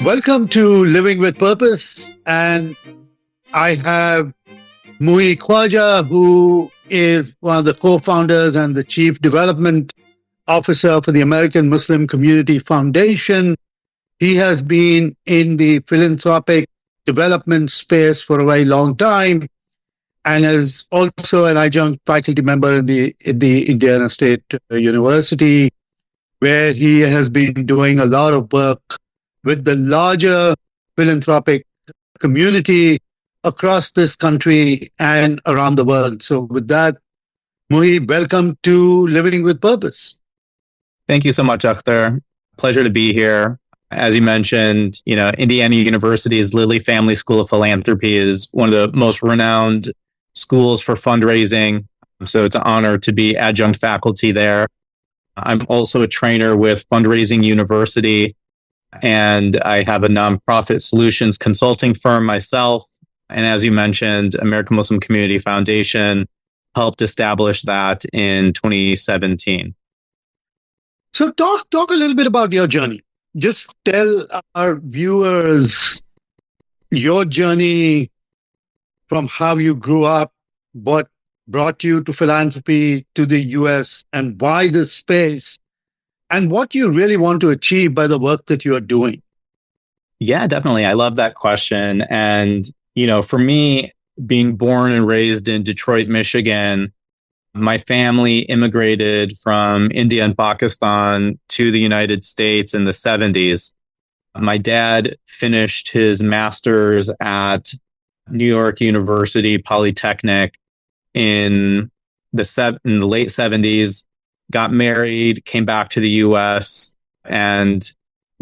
Welcome to Living with Purpose. And I have Muhi Khwaja, who is one of the co founders and the Chief Development Officer for the American Muslim Community Foundation. He has been in the philanthropic development space for a very long time and is also an adjunct faculty member in the Indiana State University, where he has been doing a lot of work with the larger philanthropic community across this country and around the world. So, with that, Muhi, welcome to Living with Purpose. Thank you so much, Akhtar. Pleasure to be here. As you mentioned, Indiana University's Lilly Family School of Philanthropy is one of the most renowned schools for fundraising. So it's an honor to be adjunct faculty there. I'm also a trainer with Fundraising University, and I have a nonprofit solutions consulting firm myself. And as you mentioned, American Muslim Community Foundation helped establish that in 2017. So, talk a little bit about your journey. Just tell our viewers your journey from how you grew up, what brought you to philanthropy to the US, and why this space, and what you really want to achieve by the work that you are doing. Yeah, definitely. I love that question. And, for me, being born and raised in Detroit, Michigan, my family immigrated from India and Pakistan to the United States in the 70s. My dad finished his master's at New York University Polytechnic in the late 70s, got married, came back to the US, and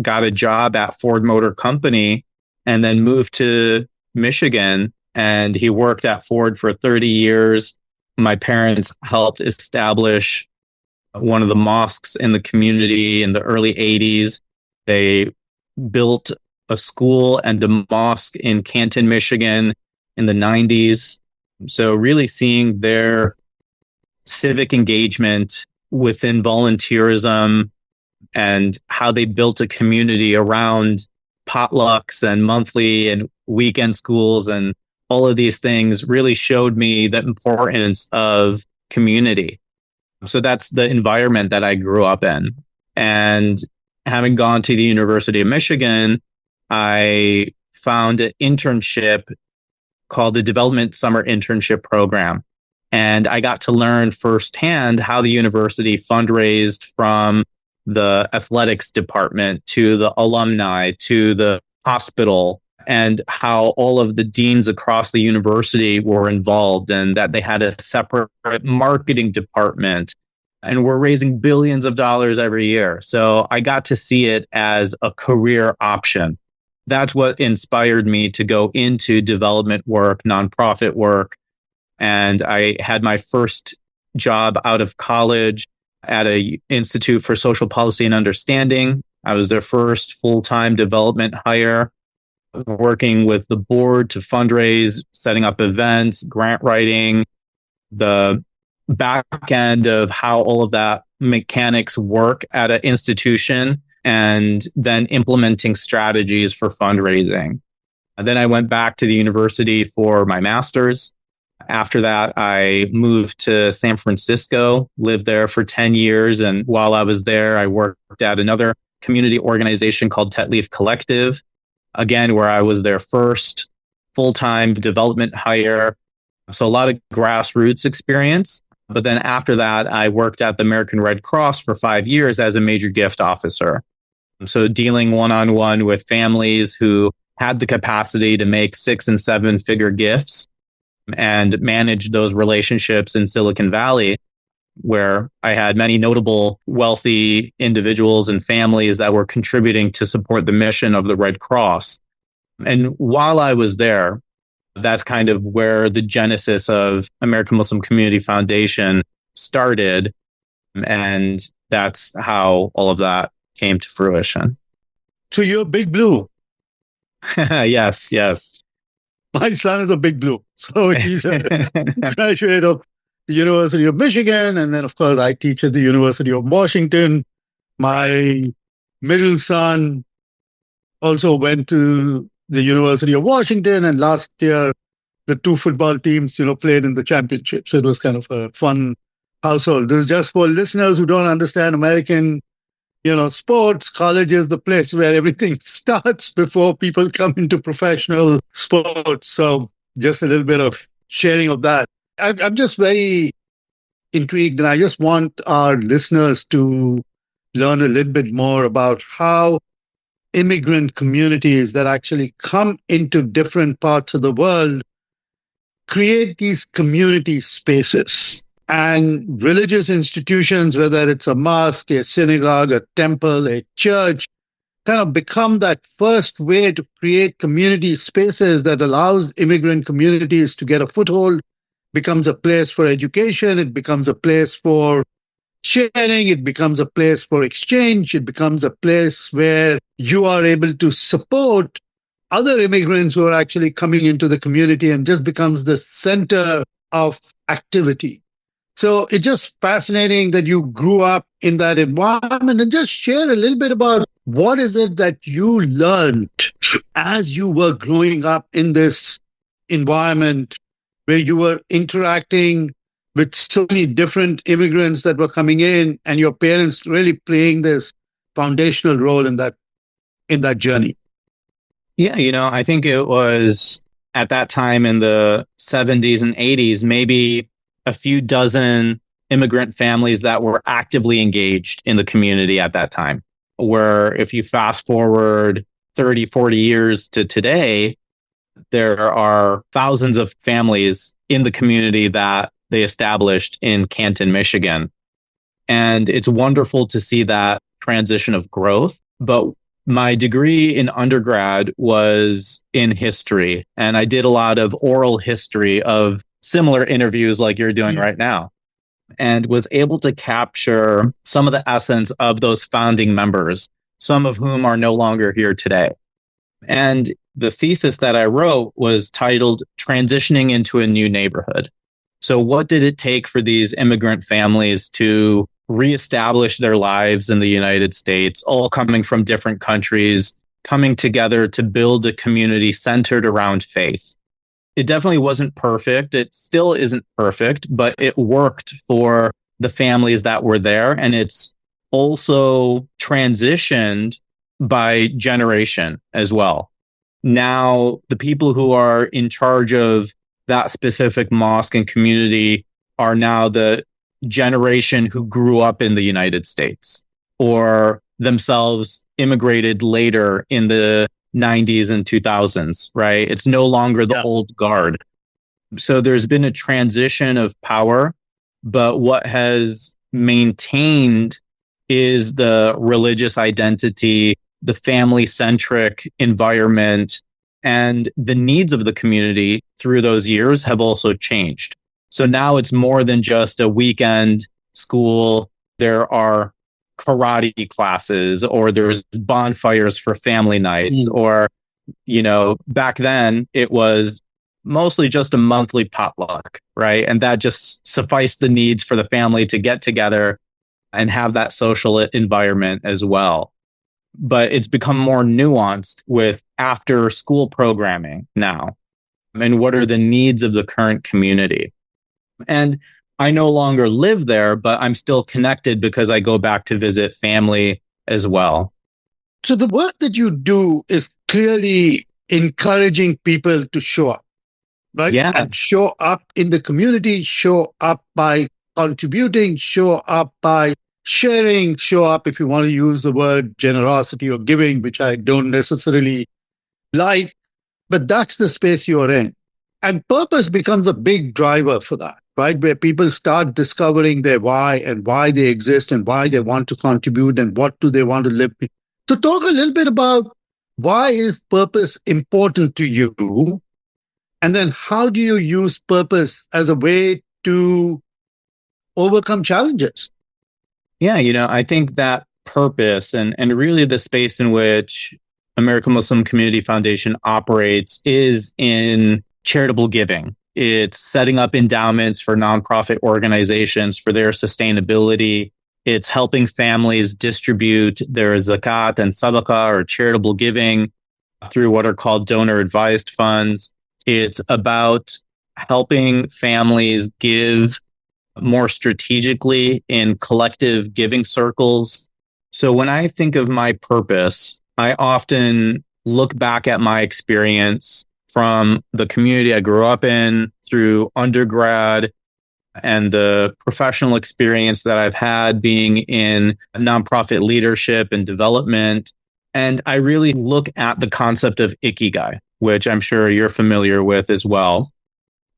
got a job at Ford Motor Company, and then moved to Michigan. And he worked at Ford for 30 years. My parents helped establish one of the mosques in the community in the early 80s. They built a school and a mosque in Canton, Michigan in the 90s. So really seeing their civic engagement within volunteerism and how they built a community around potlucks and monthly and weekend schools and all of these things really showed me the importance of community. So that's the environment that I grew up in. And having gone to the University of Michigan, I found an internship called the Development Summer Internship Program. And I got to learn firsthand how the university fundraised from the athletics department to the alumni to the hospital, and how all of the deans across the university were involved, and that they had a separate marketing department and were raising billions of dollars every year. So I got to see it as a career option. That's what inspired me to go into development work, nonprofit work. And I had my first job out of college at a Institute for Social Policy and Understanding. I was their first full-time development hire, working with the board to fundraise, setting up events, grant writing, the back end of how all of that mechanics work at an institution, and then implementing strategies for fundraising. And then I went back to the university for my master's. After that, I moved to San Francisco, lived there for 10 years. And while I was there, I worked at another community organization called Tetleaf Collective, again, where I was their first full-time development hire. So a lot of grassroots experience. But then after that, I worked at the American Red Cross for 5 years as a major gift officer. So dealing one-on-one with families who had the capacity to make 6 and 7 figure gifts and manage those relationships in Silicon Valley, where I had many notable wealthy individuals and families that were contributing to support the mission of the Red Cross. And while I was there, that's kind of where the genesis of American Muslim Community Foundation started. And that's how all of that came to fruition. So you're Big Blue. Yes. My son is a Big Blue. So he's a graduate of the University of Michigan. And then, of course, I teach at the University of Washington. My middle son also went to the University of Washington, and last year the two football teams, played in the championship. So it was kind of a fun household. This is just for listeners who don't understand American, sports. College is the place where everything starts before people come into professional sports. So just a little bit of sharing of that. I'm just very intrigued, and I just want our listeners to learn a little bit more about how immigrant communities that actually come into different parts of the world create these community spaces. And religious institutions, whether it's a mosque, a synagogue, a temple, a church, kind of become that first way to create community spaces that allows immigrant communities to get a foothold, becomes a place for education, it becomes a place for sharing, it becomes a place for exchange, it becomes a place where you are able to support other immigrants who are actually coming into the community, and just becomes the center of activity. So it's just fascinating that you grew up in that environment, and just share a little bit about what is it that you learned as you were growing up in this environment where you were interacting with so many different immigrants that were coming in, and your parents really playing this foundational role in that journey. Yeah, I think it was at that time in the 70s and 80s, maybe a few dozen immigrant families that were actively engaged in the community at that time. Where if you fast forward 30, 40 years to today, there are thousands of families in the community that they established in Canton, Michigan. And it's wonderful to see that transition of growth. But my degree in undergrad was in history, and I did a lot of oral history of similar interviews like you're doing right now, and was able to capture some of the essence of those founding members, some of whom are no longer here today. And the thesis that I wrote was titled Transitioning into a New Neighborhood. So, what did it take for these immigrant families to reestablish their lives in the United States, all coming from different countries, coming together to build a community centered around faith? It definitely wasn't perfect. It still isn't perfect, but it worked for the families that were there. And it's also transitioned by generation as well. Now, the people who are in charge of that specific mosque and community are now the generation who grew up in the United States or themselves immigrated later in the 90s and 2000s, right? It's no longer the old guard. So there's been a transition of power, but what has maintained is the religious identity, the family centric environment, and the needs of the community through those years have also changed. So now it's more than just a weekend school. There are karate classes, or there's bonfires for family nights, or, back then it was mostly just a monthly potluck, right? And that just sufficed the needs for the family to get together and have that social environment as well. But it's become more nuanced with after school programming now. And what are the needs of the current community? And I no longer live there, but I'm still connected because I go back to visit family as well. So the work that you do is clearly encouraging people to show up, right? Yeah. And show up in the community, show up by contributing, show up by sharing, show up, if you want to use the word generosity or giving, which I don't necessarily like, but that's the space you're in. And purpose becomes a big driver for that, right? Where people start discovering their why and why they exist and why they want to contribute and what do they want to live. So talk a little bit about why is purpose important to you? And then how do you use purpose as a way to overcome challenges? Yeah, I think that purpose and really the space in which American Muslim Community Foundation operates is in charitable giving. It's setting up endowments for nonprofit organizations for their sustainability. It's helping families distribute their zakat and sadaqah or charitable giving through what are called donor advised funds. It's about helping families give more strategically in collective giving circles. So when I think of my purpose, I often look back at my experience from the community I grew up in through undergrad and the professional experience that I've had being in nonprofit leadership and development. And I really look at the concept of ikigai, which I'm sure you're familiar with as well.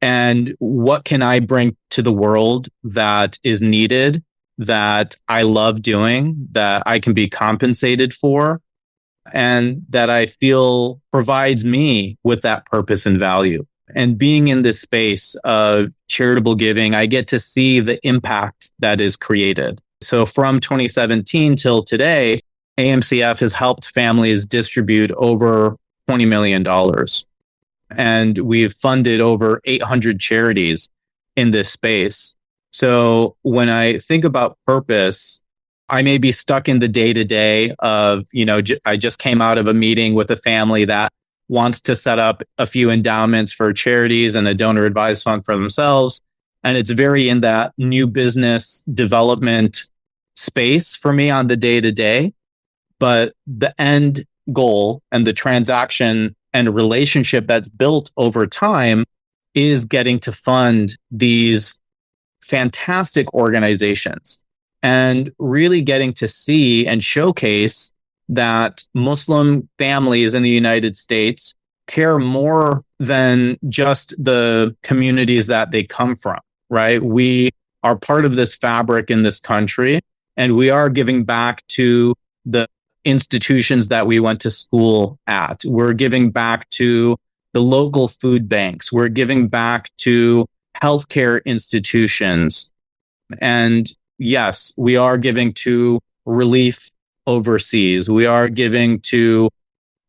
And what can I bring to the world that is needed, that I love doing, that I can be compensated for, and that I feel provides me with that purpose and value. And being in this space of charitable giving, I get to see the impact that is created. So from 2017 till today, AMCF has helped families distribute over $20 million. And we've funded over 800 charities in this space. So when I think about purpose, I may be stuck in the day to day of, I just came out of a meeting with a family that wants to set up a few endowments for charities and a donor advised fund for themselves. And it's very in that new business development space for me on the day to day. But the end goal and the transaction and relationship that's built over time is getting to fund these fantastic organizations and really getting to see and showcase that Muslim families in the United States care more than just the communities that they come from, right? We are part of this fabric in this country, and we are giving back to the institutions that we went to school at. We're giving back to the local food banks. We're giving back to healthcare institutions. And yes, we are giving to relief overseas. We are giving to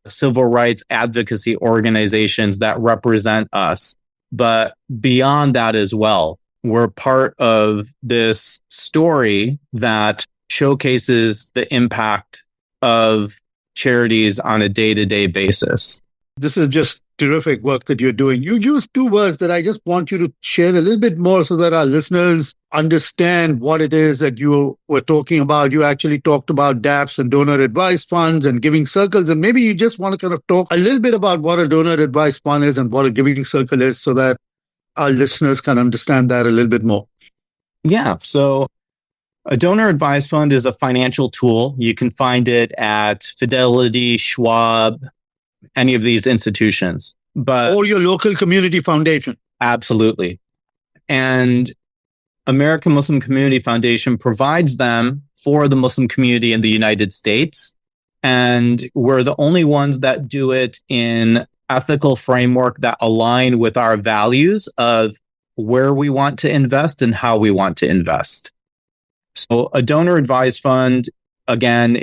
civil rights advocacy organizations that represent us. But beyond that as well, we're part of this story that showcases the impact of charities on a day-to-day basis. This is just terrific work that you're doing. You use two words that I just want you to share a little bit more so that our listeners understand what it is that you were talking about. You actually talked about DApps and donor advised funds and giving circles. And maybe you just want to kind of talk a little bit about what a donor advised fund is and what a giving circle is so that our listeners can understand that a little bit more. Yeah. So a donor advised fund is a financial tool. You can find it at Fidelity, Schwab, any of these institutions. Or your local community foundation. Absolutely. And American Muslim Community Foundation provides them for the Muslim community in the United States. And we're the only ones that do it in ethical framework that align with our values of where we want to invest and how we want to invest. So a donor advised fund, again,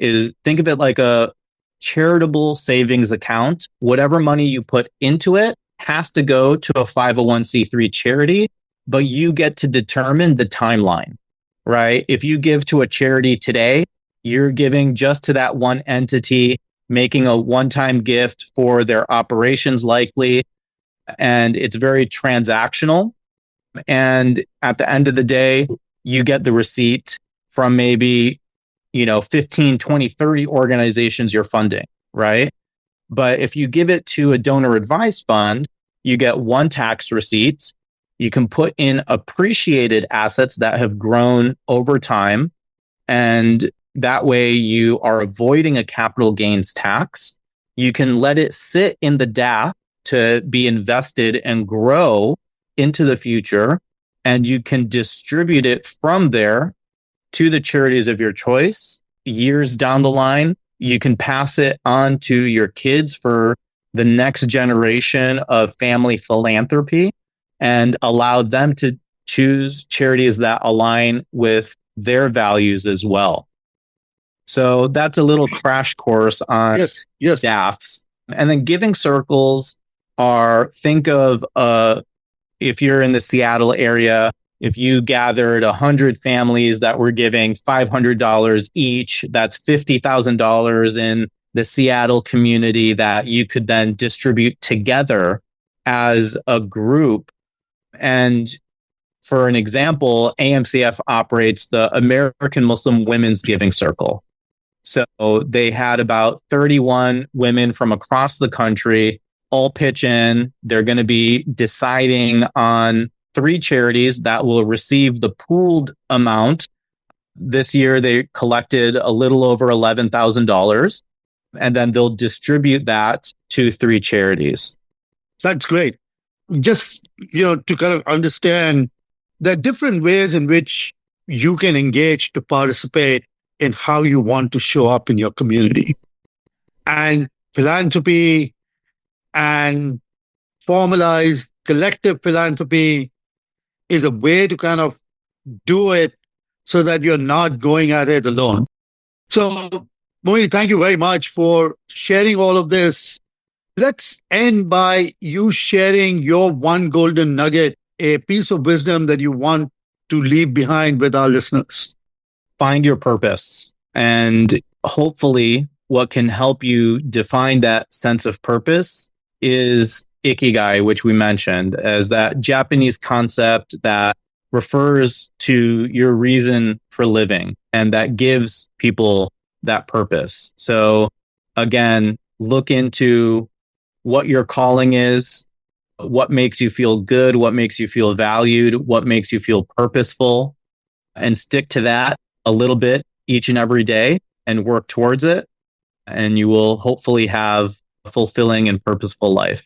think of it like a charitable savings account. Whatever money you put into it has to go to a 501c3 charity, but you get to determine the timeline, right? If you give to a charity today, you're giving just to that one entity, making a one-time gift for their operations likely, and it's very transactional. And at the end of the day, you get the receipt from maybe 15, 20, 30 organizations you're funding, right? But if you give it to a donor advised fund, you get one tax receipt. You can put in appreciated assets that have grown over time. And that way you are avoiding a capital gains tax. You can let it sit in the DApp to be invested and grow into the future. And you can distribute it from there to the charities of your choice. Years down the line, you can pass it on to your kids for the next generation of family philanthropy and allow them to choose charities that align with their values as well. So that's a little crash course on DAFs. And then giving circles think of, if you're in the Seattle area, If you gathered 100 families that were giving $500 each, that's $50,000 in the Seattle community that you could then distribute together as a group. And for an example, AMCF operates the American Muslim Women's Giving Circle. So they had about 31 women from across the country all pitch in. They're going to be deciding on 3 charities that will receive the pooled amount. This year, they collected a little over $11,000, and then they'll distribute that to 3 charities. That's great. Just, to kind of understand the different ways in which you can engage to participate in how you want to show up in your community. And philanthropy and formalized collective philanthropy is a way to kind of do it so that you're not going at it alone. So, Muhi, thank you very much for sharing all of this. Let's end by you sharing your one golden nugget, a piece of wisdom that you want to leave behind with our listeners. Find your purpose. And hopefully, what can help you define that sense of purpose is ikigai, which we mentioned as that Japanese concept that refers to your reason for living and that gives people that purpose. So again, look into what your calling is, what makes you feel good, what makes you feel valued, what makes you feel purposeful, and stick to that a little bit each and every day and work towards it. And you will hopefully have a fulfilling and purposeful life.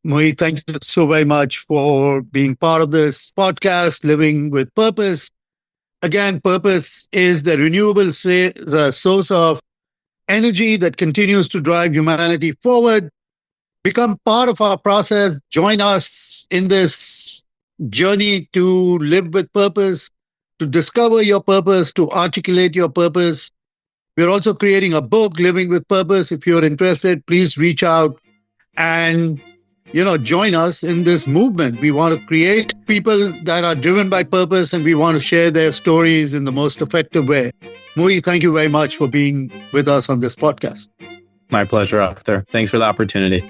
Muhi, thank you so very much for being part of this podcast, Living with Purpose. Again, purpose is the renewable the source of energy that continues to drive humanity forward. Become part of our process. Join us in this journey to live with purpose, to discover your purpose, to articulate your purpose. We're also creating a book, Living with Purpose. If you're interested, please reach out and join us in this movement. We want to create people that are driven by purpose, and we want to share their stories in the most effective way. Muhi, thank you very much for being with us on this podcast. My pleasure, Arthur. Thanks for the opportunity.